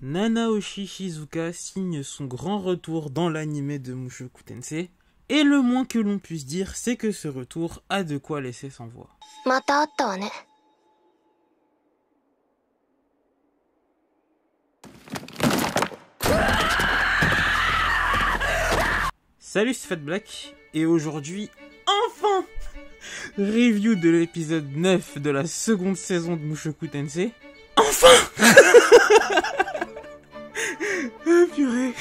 Nanaoshi Shizuka signe son grand retour dans l'anime de Mushoku Tensei, et le moins que l'on puisse dire, c'est que ce retour a de quoi laisser sans voix. Salut, c'est Fat Black, et aujourd'hui, enfin, review de l'épisode 9 de la seconde saison de Mushoku Tensei. Enfin ah, purée.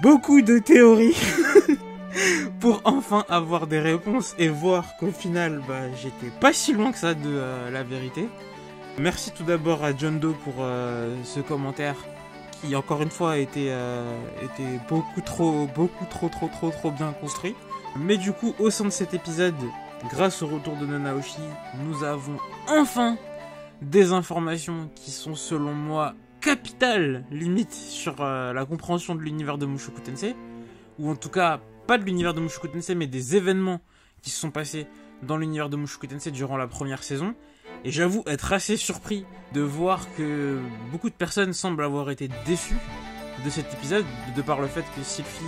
Beaucoup de théories pour enfin avoir des réponses et voir qu'au final, j'étais pas si loin que ça de la vérité. Merci tout d'abord à John Doe pour ce commentaire qui, encore une fois, était beaucoup trop bien construit. Mais du coup, au sein de cet épisode, grâce au retour de Nanaoshi, nous avons enfin des informations qui sont, selon moi, capitales, limite, sur la compréhension de l'univers de Mushoku Tensei. Ou en tout cas, pas de l'univers de Mushoku Tensei, mais des événements qui se sont passés dans l'univers de Mushoku Tensei durant la première saison. Et j'avoue être assez surpris de voir que beaucoup de personnes semblent avoir été déçues de cet épisode, de par le fait que Sylphie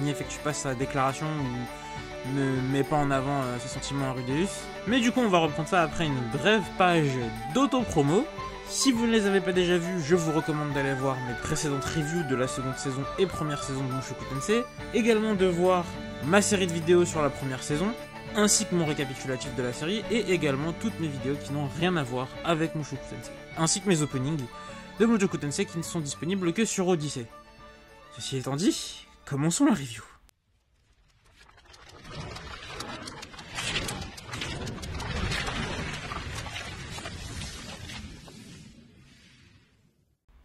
n'y effectue pas sa déclaration ou ne met pas en avant ses sentiments à Rudeus. Mais du coup, on va reprendre ça après une brève page d'auto-promo. Si vous ne les avez pas déjà vus, je vous recommande d'aller voir mes précédentes reviews de la seconde saison et première saison de Mushoku Tensei. Également de voir ma série de vidéos sur la première saison, ainsi que mon récapitulatif de la série, et également toutes mes vidéos qui n'ont rien à voir avec Mushoku Tensei, ainsi que mes openings de Mushoku Tensei qui ne sont disponibles que sur Odyssey. Ceci étant dit, commençons la review.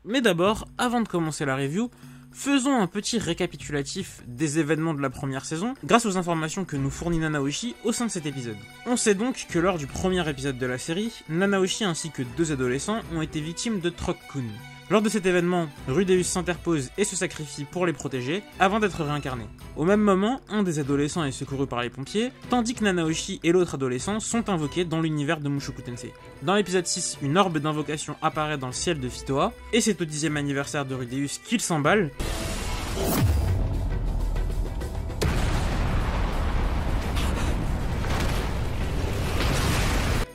Mais d'abord, avant de commencer la review, faisons un petit récapitulatif des événements de la première saison grâce aux informations que nous fournit Nanaoshi au sein de cet épisode. On sait donc que lors du premier épisode de la série, Nanaoshi ainsi que deux adolescents ont été victimes de Troc-kun. Lors de cet événement, Rudeus s'interpose et se sacrifie pour les protéger avant d'être réincarné. Au même moment, un des adolescents est secouru par les pompiers, tandis que Nanaoshi et l'autre adolescent sont invoqués dans l'univers de Mushoku Tensei. Dans l'épisode 6, une orbe d'invocation apparaît dans le ciel de Fitoa, et c'est au 10e anniversaire de Rudeus qu'il s'emballe.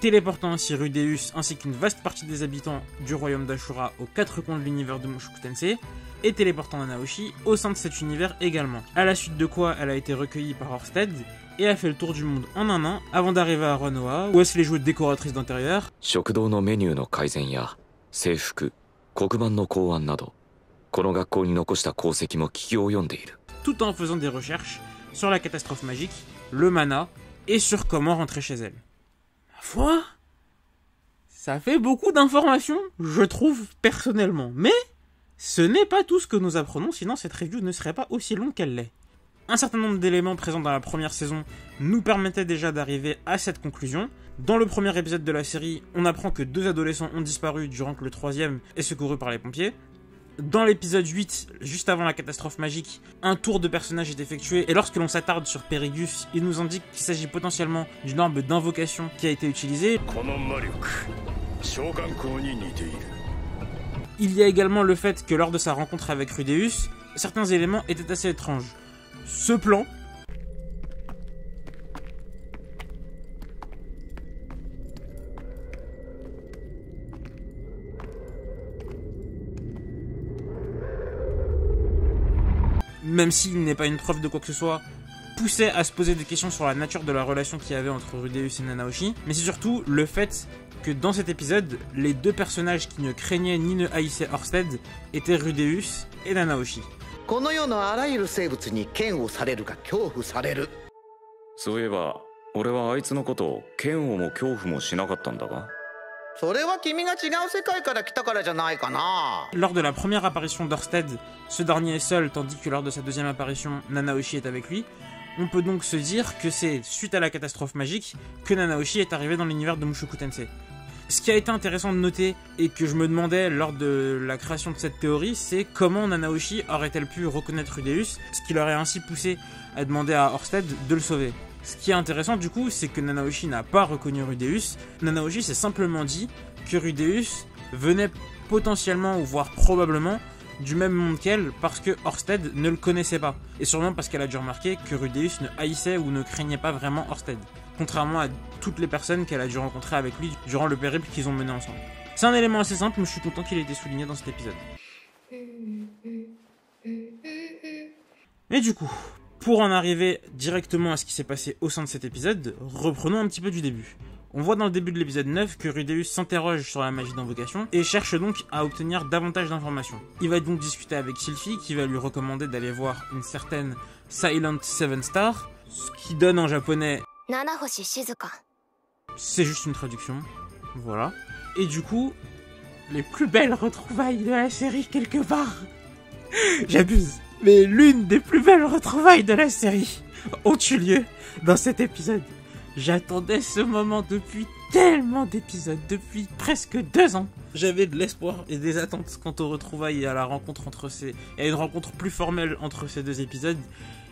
Téléportant ainsi Rudeus ainsi qu'une vaste partie des habitants du royaume d'Ashura aux quatre coins de l'univers de Mushoku Tensei, et téléportant Nanaoshi au sein de cet univers également. À la suite de quoi, elle a été recueillie par Orsted et a fait le tour du monde en un an avant d'arriver à Renoa, où elle se les jouait de décoratrice d'intérieur. Tout en faisant des recherches sur la catastrophe magique, le mana, et sur comment rentrer chez elle. Foi, ça fait beaucoup d'informations, je trouve, personnellement. Mais ce n'est pas tout ce que nous apprenons, sinon cette review ne serait pas aussi longue qu'elle l'est. Un certain nombre d'éléments présents dans la première saison nous permettaient déjà d'arriver à cette conclusion. Dans le premier épisode de la série, on apprend que deux adolescents ont disparu durant que le troisième est secouru par les pompiers. Dans l'épisode 8, juste avant la catastrophe magique, un tour de personnage est effectué et lorsque l'on s'attarde sur Perigus, il nous indique qu'il s'agit potentiellement d'une orbe d'invocation qui a été utilisée. Il y a également le fait que lors de sa rencontre avec Rudeus, certains éléments étaient assez étranges. Ce plan, même s'il n'est pas une preuve de quoi que ce soit, poussait à se poser des questions sur la nature de la relation qu'il y avait entre Rudeus et Nanaoshi, mais c'est surtout le fait que dans cet épisode, les deux personnages qui ne craignaient ni ne haïssaient Orsted étaient Rudeus et Nanaoshi. Lors de la première apparition d'Orsted, ce dernier est seul, tandis que lors de sa deuxième apparition, Nanaoshi est avec lui. On peut donc se dire que c'est suite à la catastrophe magique que Nanaoshi est arrivé dans l'univers de Mushoku Tensei. Ce qui a été intéressant de noter, et que je me demandais lors de la création de cette théorie, c'est comment Nanaoshi aurait-elle pu reconnaître Rudeus, ce qui l'aurait ainsi poussé à demander à Orsted de le sauver. Ce qui est intéressant du coup, c'est que Nanaoshi n'a pas reconnu Rudeus. Nanaoshi s'est simplement dit que Rudeus venait potentiellement, ou voire probablement, du même monde qu'elle, parce que Ørsted ne le connaissait pas. Et sûrement parce qu'elle a dû remarquer que Rudeus ne haïssait ou ne craignait pas vraiment Ørsted, contrairement à toutes les personnes qu'elle a dû rencontrer avec lui durant le périple qu'ils ont mené ensemble. C'est un élément assez simple, mais je suis content qu'il ait été souligné dans cet épisode. Et du coup, pour en arriver directement à ce qui s'est passé au sein de cet épisode, reprenons un petit peu du début. On voit dans le début de l'épisode 9 que Rudeus s'interroge sur la magie d'invocation et cherche donc à obtenir davantage d'informations. Il va donc discuter avec Sylphie qui va lui recommander d'aller voir une certaine Silent Seven Star, ce qui donne en japonais Nanahoshi Shizuka. C'est juste une traduction, voilà. Et du coup, les plus belles retrouvailles de la série quelque part. J'abuse, mais l'une des plus belles retrouvailles de la série ont eu lieu dans cet épisode. J'attendais ce moment depuis tellement d'épisodes, depuis presque 2 ans. J'avais de l'espoir et des attentes quant aux retrouvailles et à la rencontre et à une rencontre plus formelle entre ces 2 épisodes.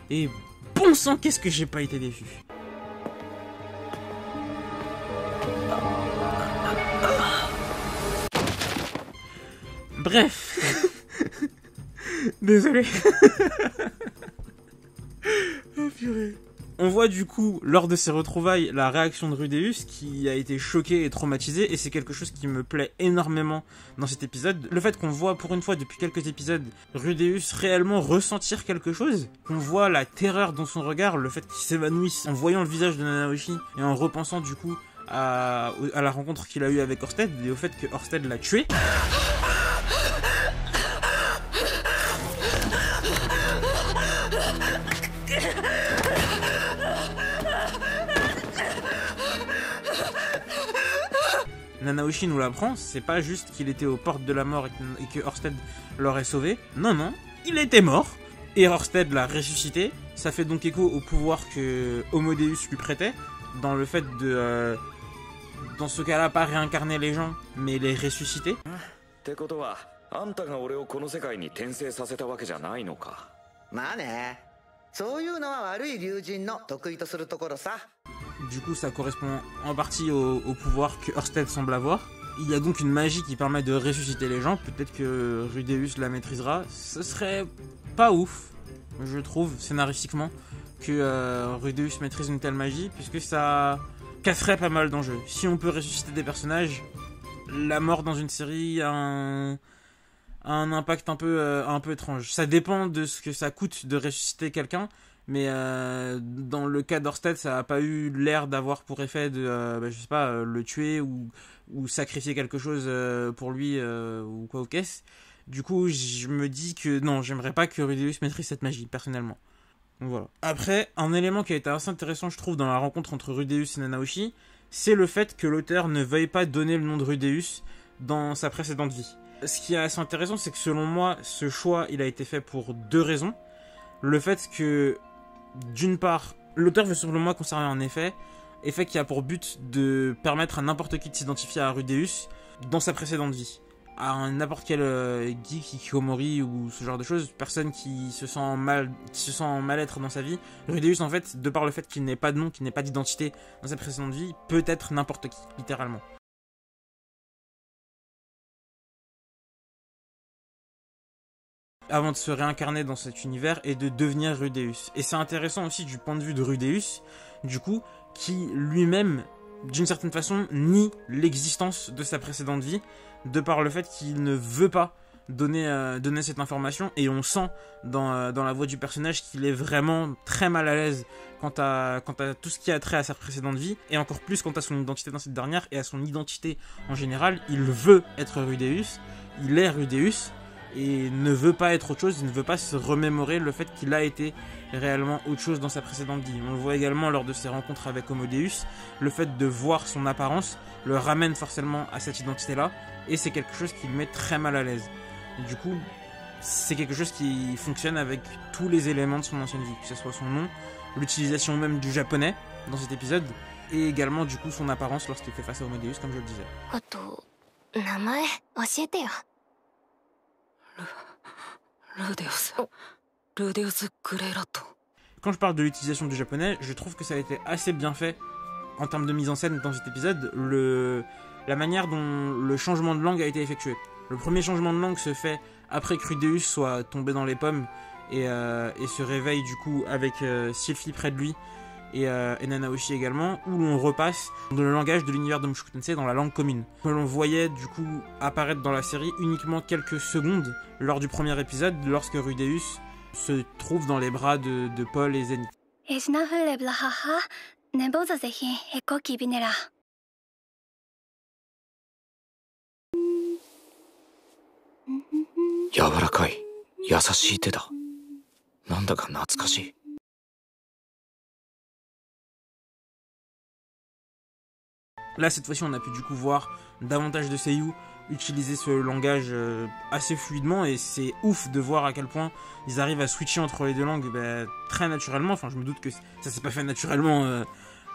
Et bon sang, qu'est-ce que j'ai pas été déçu. Bref. Désolé. Oh purée. On voit du coup, lors de ces retrouvailles, la réaction de Rudeus qui a été choqué et traumatisé, et c'est quelque chose qui me plaît énormément dans cet épisode. Le fait qu'on voit pour une fois depuis quelques épisodes Rudeus réellement ressentir quelque chose, qu'on voit la terreur dans son regard, le fait qu'il s'évanouisse en voyant le visage de Nanahoshi et en repensant du coup à la rencontre qu'il a eue avec Ørsted et au fait que Ørsted l'a tué. Nanahoshi nous l'apprend, c'est pas juste qu'il était aux portes de la mort et que Ørsted l'aurait sauvé. Non, non, il était mort. Et Ørsted l'a ressuscité. Ça fait donc écho au pouvoir que Homodeus lui prêtait, dans le fait de, dans ce cas-là, pas réincarner les gens, mais les ressusciter. Du coup, ça correspond en partie au pouvoir que Ørsted semble avoir. Il y a donc une magie qui permet de ressusciter les gens. Peut-être que Rudeus la maîtrisera. Ce serait pas ouf, je trouve, scénaristiquement, que Rudeus maîtrise une telle magie, puisque ça casserait pas mal d'enjeux. Si on peut ressusciter des personnages, la mort dans une série a un impact un peu étrange. Ça dépend de ce que ça coûte de ressusciter quelqu'un. Mais dans le cas d'Ørsted, ça n'a pas eu l'air d'avoir pour effet de, je sais pas, le tuer ou sacrifier quelque chose pour lui ou quoi au caisse. Du coup, je me dis que non, j'aimerais pas que Rudeus maîtrise cette magie, personnellement. Donc voilà. Après, un élément qui a été assez intéressant, je trouve, dans la rencontre entre Rudeus et Nanahoshi, c'est le fait que l'auteur ne veuille pas donner le nom de Rudeus dans sa précédente vie. Ce qui est assez intéressant, c'est que selon moi, ce choix, il a été fait pour 2 raisons. Le fait que, d'une part, l'auteur veut simplement conserver un effet qui a pour but de permettre à n'importe qui de s'identifier à Rudeus dans sa précédente vie. À n'importe quel geek, hikikomori ou ce genre de choses, personne qui se sent mal-être dans sa vie. Rudeus, en fait, de par le fait qu'il n'ait pas de nom, qu'il n'ait pas d'identité dans sa précédente vie, peut être n'importe qui, littéralement. Avant de se réincarner dans cet univers et de devenir Rudeus. Et c'est intéressant aussi du point de vue de Rudeus, du coup, qui lui-même, d'une certaine façon, nie l'existence de sa précédente vie, de par le fait qu'il ne veut pas donner cette information, et on sent dans la voix du personnage qu'il est vraiment très mal à l'aise quant à tout ce qui a trait à sa précédente vie, et encore plus quant à son identité dans cette dernière, et à son identité en général. Il veut être Rudeus, il est Rudeus, et ne veut pas être autre chose, il ne veut pas se remémorer le fait qu'il a été réellement autre chose dans sa précédente vie. On le voit également lors de ses rencontres avec Homodeus, le fait de voir son apparence le ramène forcément à cette identité-là, et c'est quelque chose qui le met très mal à l'aise. Et du coup, c'est quelque chose qui fonctionne avec tous les éléments de son ancienne vie, que ce soit son nom, l'utilisation même du japonais dans cet épisode, et également du coup son apparence lorsqu'il fait face à Homodeus, comme je le disais. Quand je parle de l'utilisation du japonais, je trouve que ça a été assez bien fait en termes de mise en scène dans cet épisode, la manière dont le changement de langue a été effectué. Le premier changement de langue se fait après que Rudeus soit tombé dans les pommes et se réveille du coup avec Sylphie près de lui et Nanaoshi également, où l'on repasse dans le langage de l'univers de Mushoku Tensei dans la langue commune, que l'on voyait du coup apparaître dans la série uniquement quelques secondes lors du premier épisode, lorsque Rudeus se trouve dans les bras de Paul et Zenith. Là, cette fois-ci, on a pu du coup voir davantage de seiyuu utiliser ce langage assez fluidement, et c'est ouf de voir à quel point ils arrivent à switcher entre les deux langues très naturellement. Enfin, je me doute que ça s'est pas fait naturellement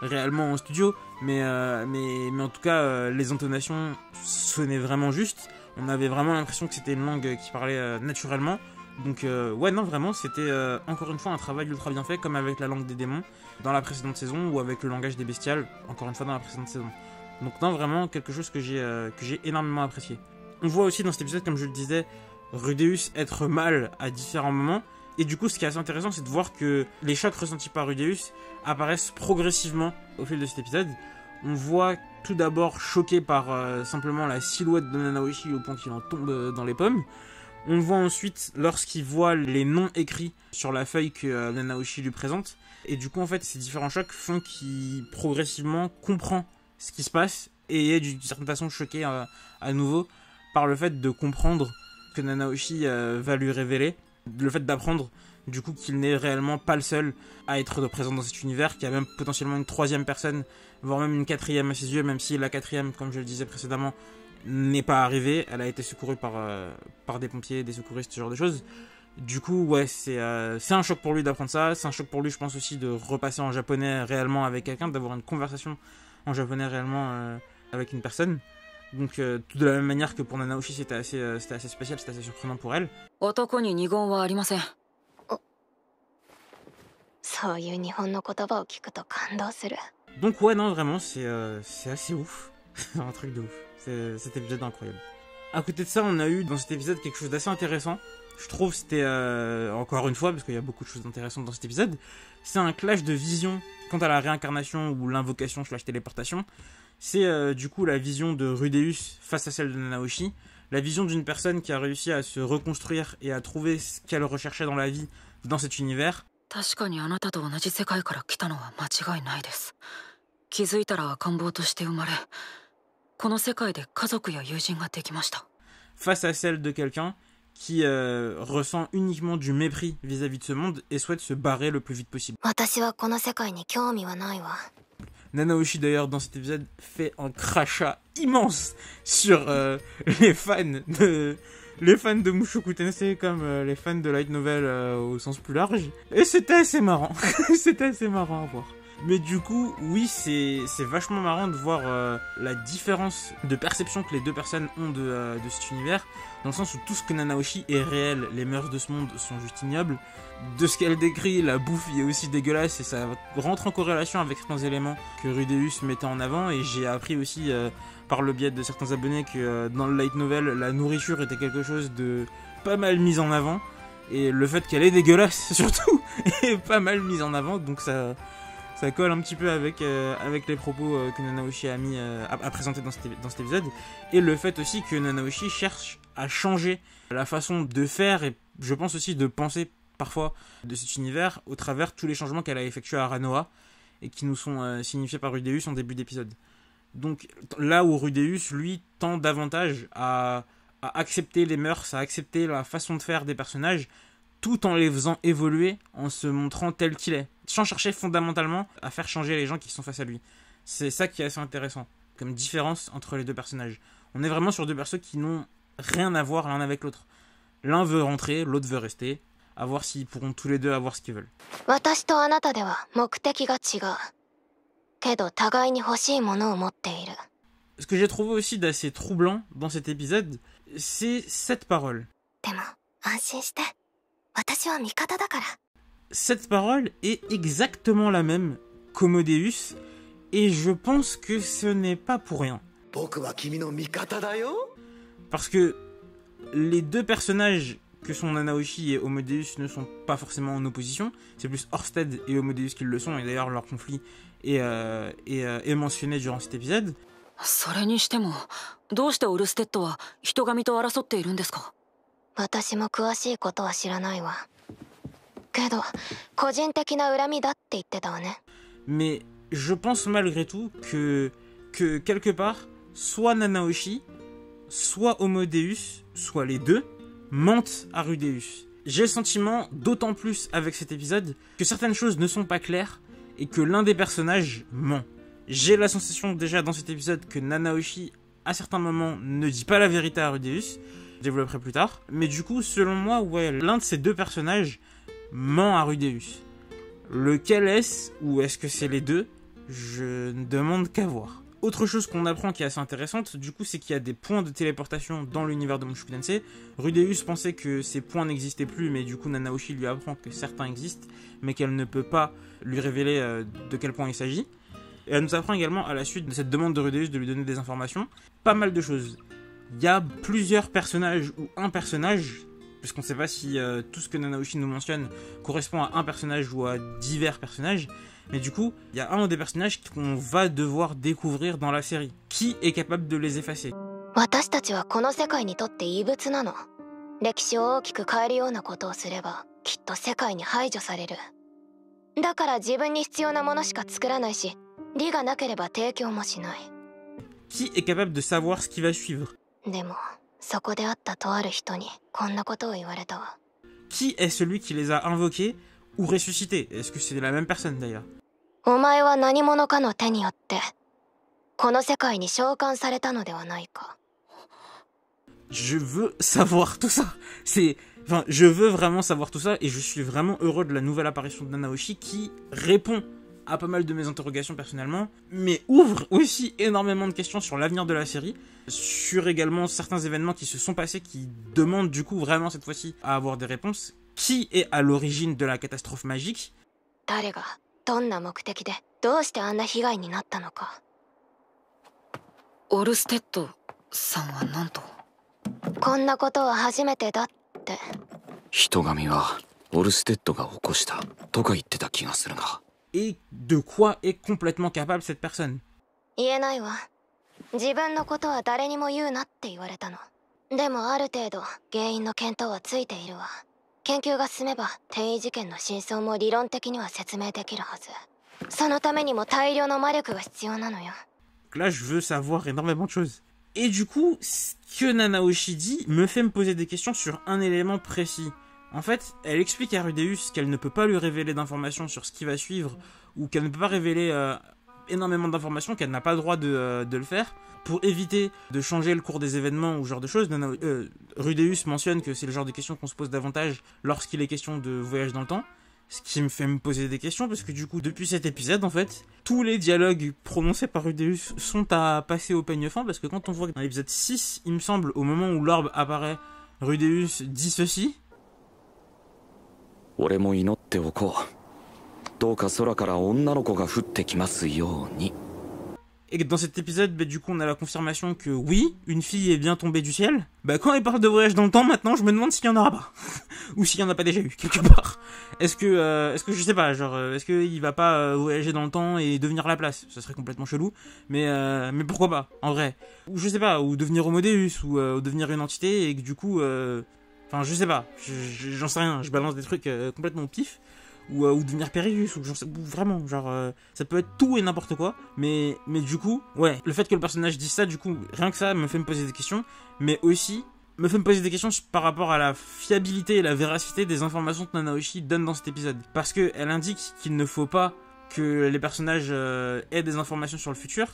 réellement en studio, mais en tout cas, les intonations sonnaient vraiment juste. On avait vraiment l'impression que c'était une langue qui parlait naturellement. Donc ouais, non, vraiment, c'était encore une fois un travail ultra bien fait, comme avec la langue des démons dans la précédente saison, ou avec le langage des bestioles, encore une fois dans la précédente saison. Donc non, vraiment quelque chose que j'ai énormément apprécié. On voit aussi dans cet épisode, comme je le disais, Rudeus être mal à différents moments. Et du coup, ce qui est assez intéressant, c'est de voir que les chocs ressentis par Rudeus apparaissent progressivement au fil de cet épisode. On voit tout d'abord choqué par simplement la silhouette de Nanaoshi au point qu'il en tombe dans les pommes. On le voit ensuite lorsqu'il voit les noms écrits sur la feuille que Nanaoshi lui présente. Et du coup, en fait, ces différents chocs font qu'il progressivement comprend ce qui se passe et est d'une certaine façon choqué à nouveau par le fait de comprendre que Nanaoshi va lui révéler, le fait d'apprendre du coup qu'il n'est réellement pas le seul à être présent dans cet univers, qu'il y a même potentiellement une troisième personne, voire même une quatrième à ses yeux, même si la quatrième, comme je le disais précédemment, n'est pas arrivée. Elle a été secourue par des pompiers, des secouristes, ce genre de choses. Du coup, ouais, c'est un choc pour lui d'apprendre ça. C'est un choc pour lui, je pense aussi, de repasser en japonais réellement avec quelqu'un, d'avoir une conversation en japonais réellement avec une personne. Donc tout de la même manière que pour Nanaoshi, c'était assez spécial, c'était assez surprenant pour elle. Donc ouais, non, vraiment, c'est assez ouf. C'est un truc de ouf. Cet épisode incroyable. À côté de ça, on a eu dans cet épisode quelque chose d'assez intéressant. Je trouve c'était encore une fois, parce qu'il y a beaucoup de choses intéressantes dans cet épisode, c'est un clash de vision quant à la réincarnation ou l'invocation / téléportation. C'est du coup la vision de Rudeus face à celle de Nanaoshi, la vision d'une personne qui a réussi à se reconstruire et à trouver ce qu'elle recherchait dans la vie dans cet univers. Face à celle de quelqu'un qui ressent uniquement du mépris vis-à-vis de ce monde et souhaite se barrer le plus vite possible. Nanaoshi d'ailleurs dans cet épisode fait un crachat immense sur les fans de Mushoku Tensei comme les fans de light novel au sens plus large. Et c'était assez marrant. C'était assez marrant à voir. Mais du coup, oui, c'est vachement marrant de voir la différence de perception que les deux personnes ont de cet univers, dans le sens où tout ce que Nanaoshi est réel, les mœurs de ce monde sont juste ignobles. De ce qu'elle décrit, la bouffe est aussi dégueulasse et ça rentre en corrélation avec certains éléments que Rudeus mettait en avant. Et j'ai appris aussi par le biais de certains abonnés que dans le light novel, la nourriture était quelque chose de pas mal mis en avant. Et le fait qu'elle est dégueulasse, surtout, est pas mal mis en avant, donc ça colle un petit peu avec les propos que Nanaoshi a présenté dans cet épisode. Et le fait aussi que Nanaoshi cherche à changer la façon de faire et je pense aussi de penser parfois de cet univers au travers tous les changements qu'elle a effectués à Ranoa et qui nous sont signifiés par Rudeus en début d'épisode. Donc là où Rudeus, lui, tend davantage à accepter les mœurs, à accepter la façon de faire des personnages, tout en les faisant évoluer, en se montrant tel qu'il est, sans chercher fondamentalement à faire changer les gens qui sont face à lui. C'est ça qui est assez intéressant, comme différence entre les deux personnages. On est vraiment sur deux persos qui n'ont rien à voir l'un avec l'autre. L'un veut rentrer, l'autre veut rester, à voir s'ils pourront tous les deux avoir ce qu'ils veulent. Ce que j'ai trouvé aussi d'assez troublant dans cet épisode, c'est cette parole. Cette parole est exactement la même qu'Homodeus, et je pense que ce n'est pas pour rien. Parce que les deux personnages que sont Nanaoshi et Homodeus ne sont pas forcément en opposition. C'est plus Orsted et Homodeus qui le sont, et d'ailleurs leur conflit est mentionné durant cet épisode. それにしてもどうしてオルステッドは人神と争っているんですか？私も詳しいことは知らないわ。けど個人的な恨みだって言ってたわね。 Mais je pense malgré tout que quelque part, soit Nanaoshi, soit Homodeus, soit les deux, mentent à Rudeus. J'ai le sentiment, d'autant plus avec cet épisode, que certaines choses ne sont pas claires et que l'un des personnages ment. J'ai la sensation déjà dans cet épisode que Nanaoshi, à certains moments, ne dit pas la vérité à Rudeus. Je développerai plus tard. Mais du coup, selon moi, ouais, l'un de ces deux personnages ment à Rudeus. Lequel est-ce, ou est-ce que c'est les deux? Je ne demande qu'à voir. Autre chose qu'on apprend qui est assez intéressante, du coup, c'est qu'il y a des points de téléportation dans l'univers de Mushoku Tensei. Rudeus pensait que ces points n'existaient plus, mais du coup, Nanaoshi lui apprend que certains existent, mais qu'elle ne peut pas lui révéler de quel point il s'agit. Et elle nous apprend également, à la suite de cette demande de Rudeus de lui donner des informations, pas mal de choses. Il y a plusieurs personnages, ou un personnage, puisqu'on ne sait pas si tout ce que Nanaoshi nous mentionne correspond à un personnage ou à divers personnages, mais du coup, il y a un des personnages qu'on va devoir découvrir dans la série. Qui est capable de les effacer? 私たちはこの世界にとって異物なの。歴史を大きく変えるようなことをすれば、きっと世界に排除される。だから自分に必要なものしか作らないし、利がなければ提供もしない。 Qui est capable de savoir ce qui va suivre? でも、そこで会ったとある人にこんなことを言われたわ。 Qui est celui qui les a invoqués ou ressuscités? Est-ce que c'est la même personne d'ailleurs? お前は何者かの手によってこの世界に召喚されたのではないか。 Je veux savoir tout ça. Enfin, je veux vraiment savoir tout ça et je suis vraiment heureux de la nouvelle apparition de Nanaoshi qui répond à pas mal de mes interrogations personnellement, mais ouvre aussi énormément de questions sur l'avenir de la série, sur également certains événements qui se sont passés qui demandent du coup vraiment cette fois-ci à avoir des réponses. Qui est à l'origine de la catastrophe magique? 誰がどんな目的でどうしてあんな被害になったのか。オルステッドさんは何と？こんなことは初めてだって。人神はオルステッドが起こしたとか言ってた気がするが。 Et de quoi est complètement capable cette personne? 言えないわ。自分のことは誰にも言うなって言われたの。でもある程度原因の見当はついているわ。研究が進めば転移事件の真相も理論的には説明できるはず。そのためにも大量の魔力が必要なのよ。 Là, je veux savoir énormément de choses. Et du coup, ce que Nanaoshi dit me fait me poser des questions sur un élément précis. En fait, elle explique à Rudeus qu'elle ne peut pas lui révéler d'informations sur ce qui va suivre, ou qu'elle ne peut pas révéler énormément d'informations, qu'elle n'a pas le droit de le faire, pour éviter de changer le cours des événements ou ce genre de choses. Rudeus mentionne que c'est le genre de questions qu'on se pose davantage lorsqu'il est question de voyage dans le temps. Ce qui me fait me poser des questions, parce que du coup, depuis cet épisode, en fait, tous les dialogues prononcés par Rudeus sont à passer au peigne fin, parce que quand on voit dans l'épisode 6, il me semble, au moment où l'orbe apparaît, Rudeus dit ceci. 俺も祈っておこう。どうか空から女の子が降ってきますように。 Et dans cet épisode, du coup, on a la confirmation que oui, une fille est bien tombée du ciel. Quand elle parle de voyage dans le temps, maintenant, je me demande s'il y en aura pas. Ou s'il y en a pas déjà eu, quelque part. Est-ce que je sais pas, genre, est-ce qu'il va pas voyager dans le temps et devenir la place? Ça serait complètement chelou. Mais pourquoi pas, en vrai. Ou je sais pas, ou devenir Homodeus, ou devenir une entité, et que du coup, enfin, je sais pas, j'en sais rien, je balance des trucs complètement au pif. Ou devenir Périus, ou vraiment, genre, ça peut être tout et n'importe quoi, mais du coup, ouais, le fait que le personnage dise ça, du coup, rien que ça me fait me poser des questions, mais aussi me fait me poser des questions par rapport à la fiabilité et la véracité des informations que Nanaoshi donne dans cet épisode. Parce qu'elle indique qu'il ne faut pas que les personnages aient des informations sur le futur,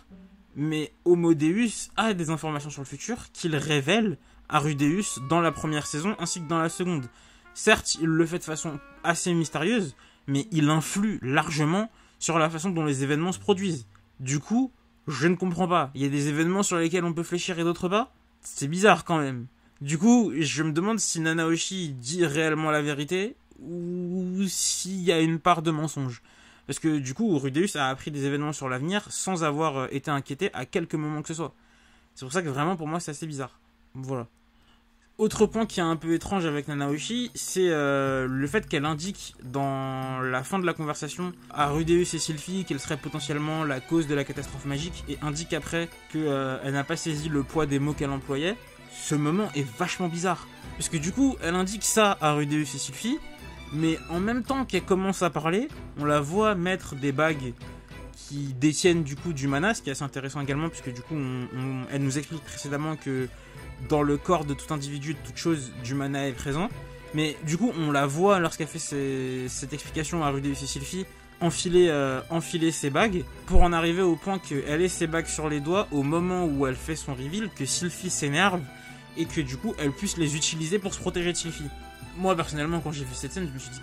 mais Homodeus a des informations sur le futur qu'il révèle à Rudeus dans la première saison ainsi que dans la seconde. Certes, il le fait de façon assez mystérieuse, mais il influe largement sur la façon dont les événements se produisent. Du coup, je ne comprends pas. Il y a des événements sur lesquels on peut fléchir et d'autres pas? C'est bizarre quand même. Du coup, je me demande si Nanaoshi dit réellement la vérité ou s'il y a une part de mensonge. Parce que du coup, Rudeus a appris des événements sur l'avenir sans avoir été inquiété à quelque moment que ce soit. C'est pour ça que vraiment, pour moi, c'est assez bizarre. Voilà. Autre point qui est un peu étrange avec Nanaoshi, c'est le fait qu'elle indique dans la fin de la conversation à Rudeus et Sylphie qu'elle serait potentiellement la cause de la catastrophe magique et indique après qu'elle n'a pas saisi le poids des mots qu'elle employait. Ce moment est vachement bizarre. Parce que du coup, elle indique ça à Rudeus et Sylphie, mais en même temps qu'elle commence à parler, on la voit mettre des bagues qui détiennent du coup du mana, ce qui est assez intéressant également, puisque du coup, elle nous explique précédemment que dans le corps de tout individu, de toute chose, du mana est présent. Mais du coup, on la voit lorsqu'elle fait cette explication à Rudeus et Sylphie enfiler ses bagues pour en arriver au point qu'elle ait ses bagues sur les doigts au moment où elle fait son reveal, que Sylphie s'énerve et que du coup, elle puisse les utiliser pour se protéger de Sylphie. Moi, personnellement, quand j'ai vu cette scène, je me suis dit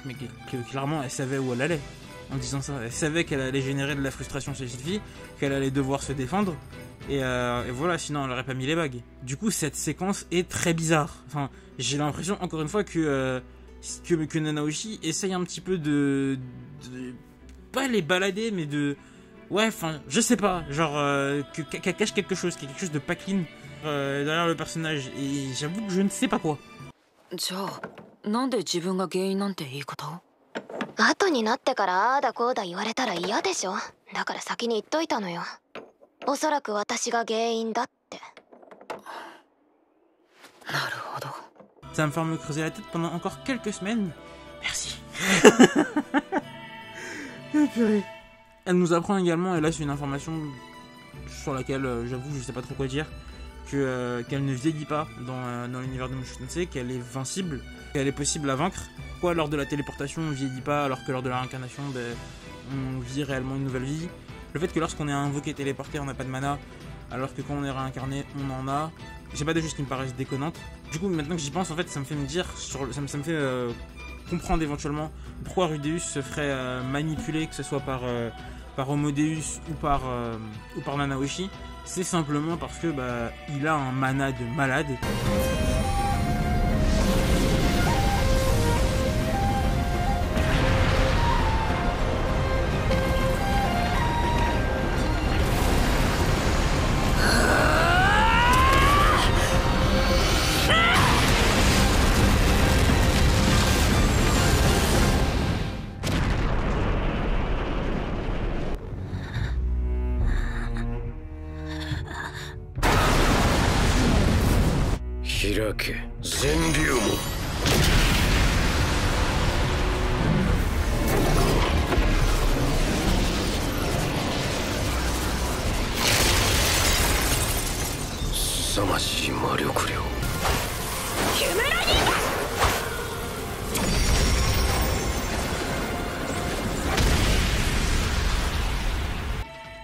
que clairement, elle savait où elle allait en disant ça. Elle savait qu'elle allait générer de la frustration chez Sylphie, qu'elle allait devoir se défendre. Et voilà, sinon elle aurait pas mis les bagues. Du coup, cette séquence est très bizarre. Enfin, j'ai l'impression, encore une fois, que Nanaoshi essaye un petit peu de pas les balader, mais de... Ouais, enfin, je sais pas. Genre, qu'elle cache quelque chose de pas clean derrière le personnage. Et j'avoue que je ne sais pas quoi. じゃあなんで自分が原因なんて言い方を？後になってからああだこうだ言われたら嫌でしょ。だから先に言っといたのよ。おそらく私が原因だって。なるほど。 Ça va me faire me creuser la tête pendant encore quelques semaines. Merci. Purée. Elle nous apprend également, et là c'est une information sur laquelle j'avoue je sais pas trop quoi dire, qu'elle ne vieillit pas dans l'univers de Mushoku Tensei, qu'elle est vincible, qu'elle est possible à vaincre. Pourquoi lors de la téléportation on vieillit pas alors que lors de la réincarnation on vit réellement une nouvelle vie. Le fait que lorsqu'on est invoqué téléporté on n'a pas de mana, alors que quand on est réincarné on en a. J'ai pas de choses qui me paraissent déconnantes. Du coup maintenant que j'y pense en fait ça me fait me dire, ça me fait comprendre éventuellement pourquoi Rudeus se ferait manipuler, que ce soit par Homodeus ou par Nanaoshi. C'est simplement parce que il a un mana de malade.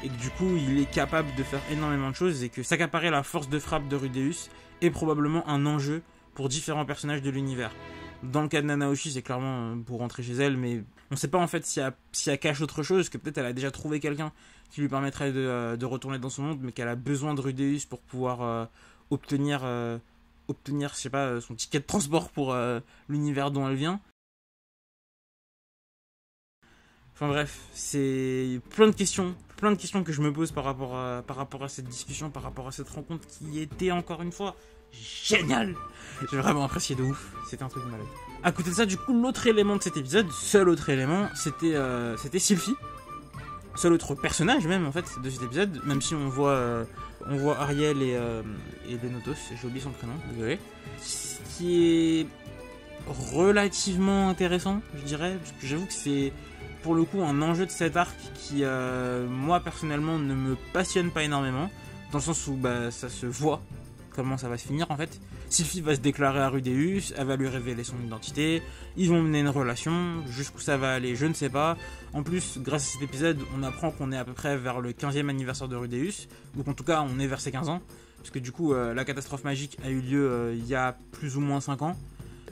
Et que du coup il est capable de faire énormément de choses et que s'accaparer la force de frappe de Rudeus est probablement un enjeu pour différents personnages de l'univers. Dans le cas de Nanaoshi, c'est clairement pour rentrer chez elle, mais on sait pas en fait si elle cache autre chose, que peut-être elle a déjà trouvé quelqu'un qui lui permettrait de retourner dans son monde, mais qu'elle a besoin de Rudeus pour pouvoir obtenir je sais pas, son ticket de transport pour l'univers dont elle vient. Enfin bref, c'est plein de questions que je me pose par rapport à cette discussion, par rapport à cette rencontre qui était encore une fois géniale. J'ai vraiment apprécié de ouf, c'était un truc de malade. À côté de ça, du coup, l'autre élément de cet épisode, seul autre élément, c'était Sylphie. Seul autre personnage même en fait de cet épisode, même si on voit Ariel et Denotos, j'ai oublié son prénom, désolé. Ce qui est relativement intéressant, je dirais, parce que j'avoue que c'est pour le coup un enjeu de cet arc qui moi personnellement ne me passionne pas énormément, dans le sens où ça se voit comment ça va se finir en fait. Sylphie va se déclarer à Rudeus, elle va lui révéler son identité, ils vont mener une relation, jusqu'où ça va aller je ne sais pas. En plus, grâce à cet épisode, on apprend qu'on est à peu près vers le 15e anniversaire de Rudeus, donc en tout cas on est vers ses 15 ans, parce que du coup la catastrophe magique a eu lieu il y a plus ou moins 5 ans,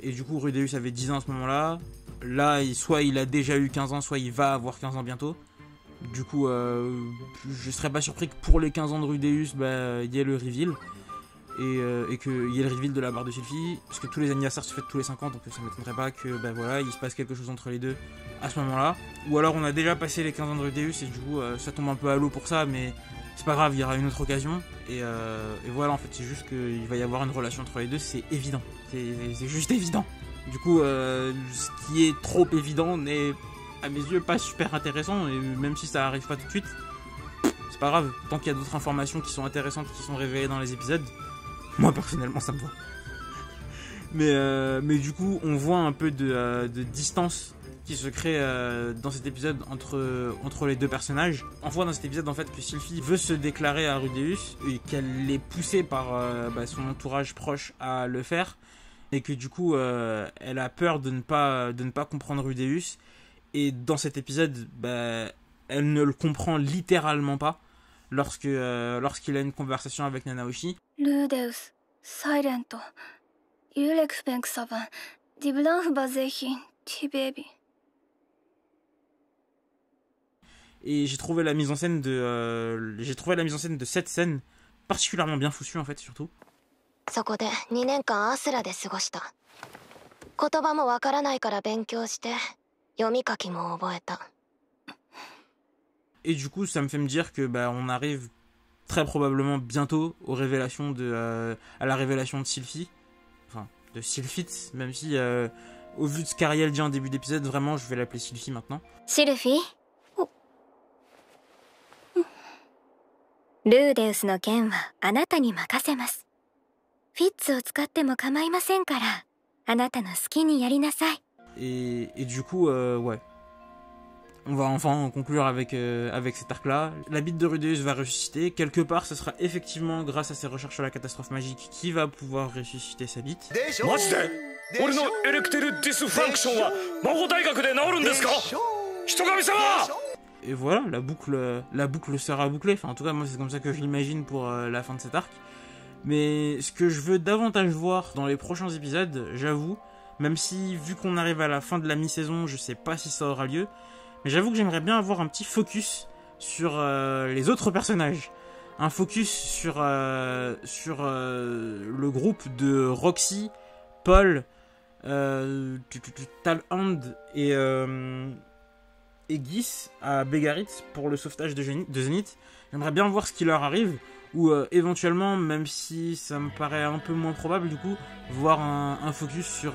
et du coup Rudeus avait 10 ans à ce moment-là. Là, soit il a déjà eu 15 ans, soit il va avoir 15 ans bientôt. Du coup, je serais pas surpris que pour les 15 ans de Rudeus, il y ait le reveal. Et qu'il y ait le reveal de la barre de Sylphie. Parce que tous les anniversaires se fêtent tous les 5 ans, donc ça m'étonnerait pas que il se passe quelque chose entre les deux à ce moment-là. Ou alors on a déjà passé les 15 ans de Rudeus et du coup ça tombe un peu à l'eau pour ça, mais c'est pas grave, il y aura une autre occasion. Et voilà, en fait, c'est juste qu'il va y avoir une relation entre les deux, c'est évident. C'est juste évident. Du coup, ce qui est trop évident n'est, à mes yeux, pas super intéressant. Et même si ça arrive pas tout de suite, c'est pas grave. Tant qu'il y a d'autres informations qui sont intéressantes, qui sont révélées dans les épisodes, moi, personnellement, ça me va. Mais du coup, on voit un peu de distance qui se crée dans cet épisode entre les deux personnages. On voit dans cet épisode en fait que Sylphie veut se déclarer à Rudeus et qu'elle est poussée par son entourage proche à le faire, et que du coup elle a peur de ne pas comprendre Rudeus. Et dans cet épisode, elle ne le comprend littéralement pas lorsqu'il a une conversation avec Nanaoshi. Rudeus, silent. Yulexpenxaban, Diblanfbazehin, Tibebi. Et j'ai trouvé la mise en scène de cette scène particulièrement bien foutue en fait, surtout. そこで2年間アスラで過ごした。言葉もわからないから勉強して読み書きも覚えた。 Et du coup, ça me fait me dire que on arrive très probablement bientôt à la révélation de Sylphie, enfin de Sylphite, même si au vu de ce qu'Ariel dit en début d'épisode, vraiment je vais l'appeler Sylphie maintenant. Sylphie? ルーデウスの件はあなたに任せます。フィッツを使っても構いませんから、あなたの好きにやりなさい。 Et du coup, ouais. On va enfin conclure avec cet arc-là. La bite de Rudeus va ressusciter. Quelque part, ce sera effectivement grâce à ses recherches sur la catastrophe magique qu'il va pouvoir ressusciter sa bite. Et voilà, la boucle sera bouclée. Enfin, en tout cas, moi, c'est comme ça que je l'imagine pour la fin de cet arc. Mais ce que je veux davantage voir dans les prochains épisodes, j'avoue, même si, vu qu'on arrive à la fin de la mi-saison, je sais pas si ça aura lieu, mais j'avoue que j'aimerais bien avoir un petit focus sur les autres personnages. Un focus sur le groupe de Roxy, Paul, Talhand et Gis à Bégarit pour le sauvetage de Zenith. J'aimerais bien voir ce qui leur arrive, ou éventuellement, même si ça me paraît un peu moins probable du coup, voir un focus sur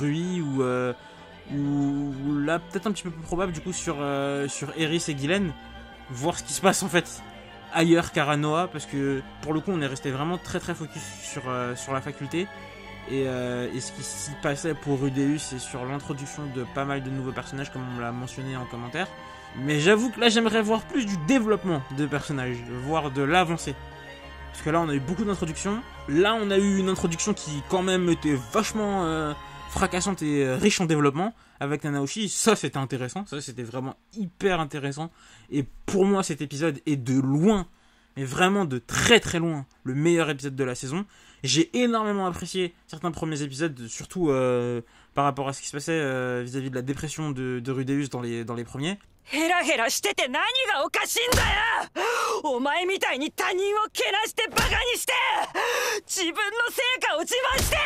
Rui, ou là peut-être un petit peu plus probable du coup sur Eris et Guylaine, voir ce qui se passe en fait ailleurs qu'Aranoa, parce que pour le coup on est resté vraiment très très focus sur la faculté et ce qui s'y passait pour Rudeus et sur l'introduction de pas mal de nouveaux personnages comme on l'a mentionné en commentaire. Mais j'avoue que là j'aimerais voir plus du développement de personnages, voir de l'avancée. Parce que là on a eu beaucoup d'introductions. Là on a eu une introduction qui quand même était vachement fracassante et riche en développement avec Nanaoshi. Ça c'était intéressant, ça c'était vraiment hyper intéressant. Et pour moi cet épisode est de loin, mais vraiment de très très loin, le meilleur épisode de la saison. J'ai énormément apprécié certains premiers épisodes, surtout par rapport à ce qui se passait vis-à-vis de la dépression de Rudeus dans les premiers. ヘラヘラしてて何がおかしいんだよ。お前みたいに他人をけなしてバカにして自分の成果を自慢して、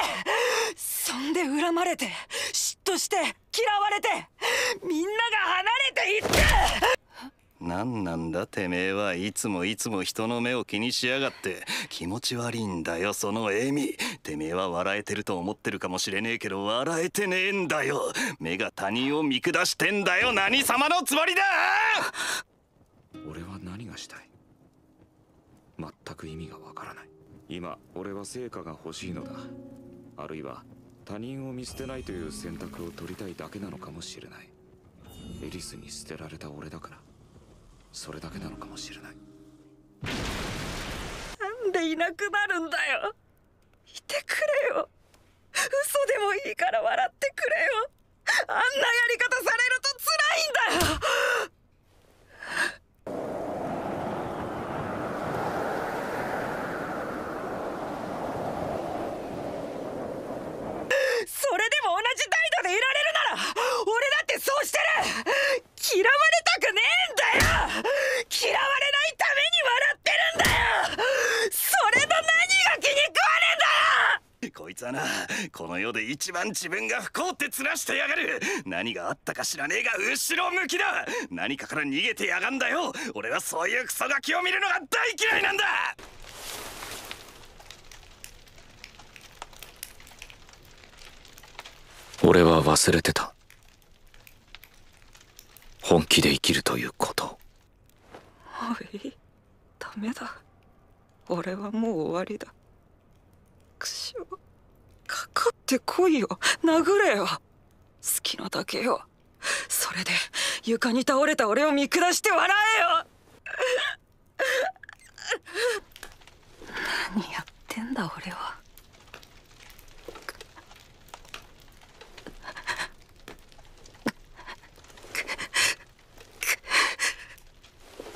そんで恨まれて嫉妬して嫌われてみんなが離れていって。なんなんだてめえはいつも人の目を気にしやがって気持ち悪いんだよその笑み。てめえは笑えてると思ってるかもしれねえけど笑えてねえんだよ。目が他人を見下してんだよ。何様のつもりだ。俺は何がしたい？全く意味がわからない。今俺は成果が欲しいのだ。あるいは他人を見捨てないという選択を取りたいだけなのかもしれない。エリスに捨てられた俺だから。それだけなのかもしれない。なんでいなくなるんだよ。いてくれよ。嘘でもいいから笑ってくれよ。あんなやり方されると辛いんだよ。それでも同じ態度でいられるなら俺だってそうしてる。嫌われたくねえんだよ。嫌われないために笑ってるんだよ。それの何が気に食わねえんだよ。こいつはだな。この世で一番自分が不幸って面してやがる。何があったか知らねえが後ろ向きだ。何かから逃げてやがんだよ。俺はそういうクソガキを見るのが大嫌いなんだ。俺は忘れてた。本気で生きるということ。おい、ダメだ。俺はもう終わりだ。くしょ、かかってこいよ。殴れよ。好きなだけよ。それで床に倒れた俺を見下して笑えよ。何やってんだ俺は。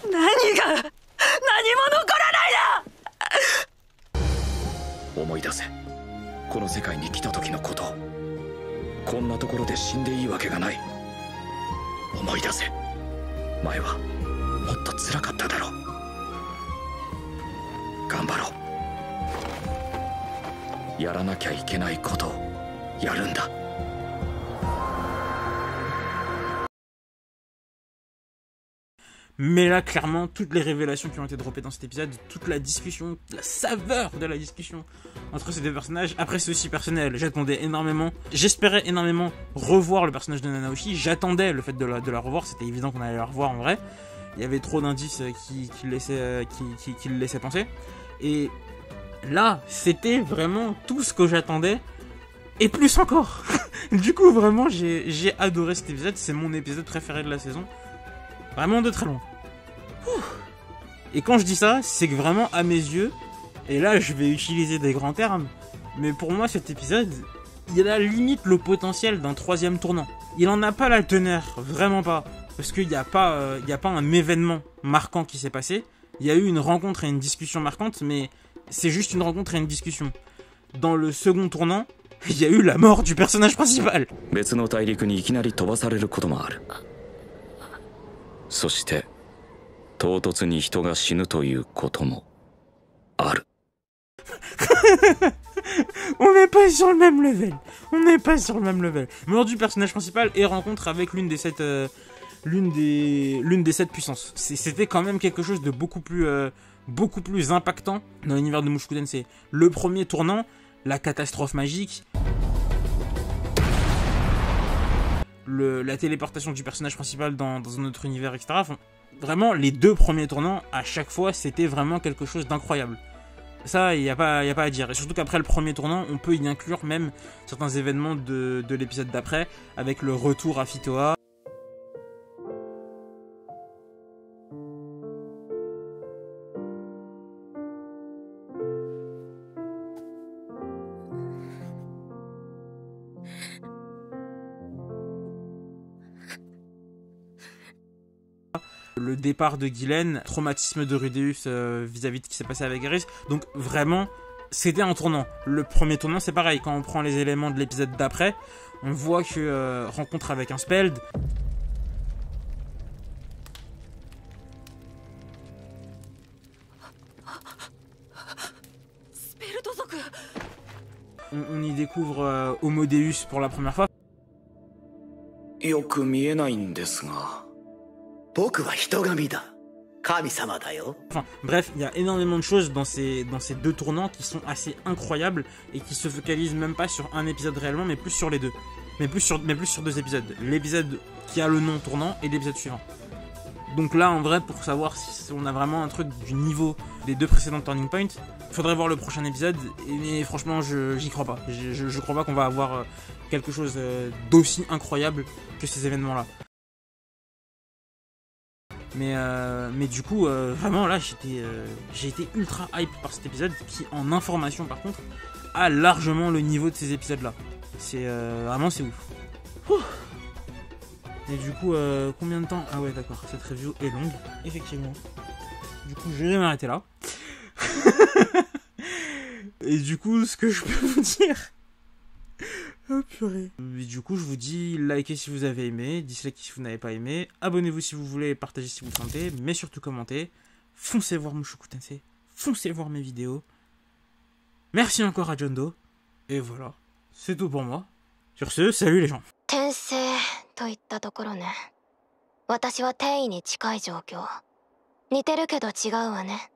何が、何も残らないだ。思い出せ、この世界に来た時のこと。こんなところで死んでいいわけがない。思い出せ、前はもっと辛かっただろう。頑張ろう。やらなきゃいけないことをやるんだ。Mais là, clairement, toutes les révélations qui ont été droppées dans cet épisode, toute la discussion, la saveur de la discussion entre ces deux personnages, après c'est aussi personnel, j'attendais énormément, j'espérais énormément revoir le personnage de Nanaoshi, j'attendais le fait de la revoir, c'était évident qu'on allait la revoir en vrai, il y avait trop d'indices qui le laissaient penser, et là, c'était vraiment tout ce que j'attendais, et plus encore. Du coup, vraiment, j'ai adoré cet épisode, c'est mon épisode préféré de la saison. Vraiment de très loin. Et quand je dis ça, c'est que vraiment à mes yeux, et là je vais utiliser des grands termes, mais pour moi cet épisode, il a limite le potentiel d'un 3e tournant. Il en a pas la teneur, vraiment pas. Parce qu'il n'y a pas un événement marquant qui s'est passé. Il y a eu une rencontre et une discussion marquante, mais c'est juste une rencontre et une discussion. Dans le second tournant, il y a eu la mort du personnage principal. そして唐突に人が死ぬということもある。On n'est pas sur le même level. On n'est pas sur le même level. Mort du personnage principal et rencontre avec l'une des 7 puissances. C'était quand même quelque chose de beaucoup plus impactant dans l'univers de Mushoku Tensei. Le premier tournant, la catastrophe magique, la téléportation du personnage principal dans un autre univers, etc. Enfin, vraiment, les deux premiers tournants, à chaque fois, c'était vraiment quelque chose d'incroyable. Ça, il n'y a pas à dire. Et surtout qu'après le premier tournant, on peut y inclure même certains événements de l'épisode d'après, avec le retour à Fitoa. Le départ de Guylaine, traumatisme de Rudeus vis-à-vis de ce qui s'est passé avec Eris. Donc vraiment, c'était un tournant. Le premier tournant, c'est pareil. Quand on prend les éléments de l'épisode d'après, on voit que rencontre avec un Speld. On y découvre Homo Deus pour la première fois. よく見えないんですが。 Enfin, bref, il y a énormément de choses dans ces deux tournants qui sont assez incroyables et qui se focalisent même pas sur un épisode réellement, mais plus sur les deux. Mais plus sur 2 épisodes. L'épisode qui a le nom tournant et l'épisode suivant. Donc là, en vrai, pour savoir si on a vraiment un truc du niveau des 2 précédents Turning Point, faudrait voir le prochain épisode. Mais franchement, j'y crois pas. Je crois pas qu'on va avoir quelque chose d'aussi incroyable que ces événements-là. Mais du coup, vraiment là, j'ai été ultra hype par cet épisode qui, en information par contre, a largement le niveau de ces épisodes-là. C'est vraiment, c'est ouf. Ouh. Et du coup, combien de temps? Ah ouais, d'accord, cette review est longue, effectivement. Du coup, je vais m'arrêter là. Et du coup, ce que je peux vous dire... Oh purée. Et du coup, je vous dis, likez si vous avez aimé, dislike si vous n'avez pas aimé, abonnez-vous si vous voulez, partagez si vous le sentez, mais surtout commentez. Foncez voir Mushoku Tensei, foncez voir mes vidéos. Merci encore à John Doe, Et voilà, c'est tout pour moi. Sur ce, salut les gens. 転生といったところね。私は転移に近い状況。似てるけど違うわね。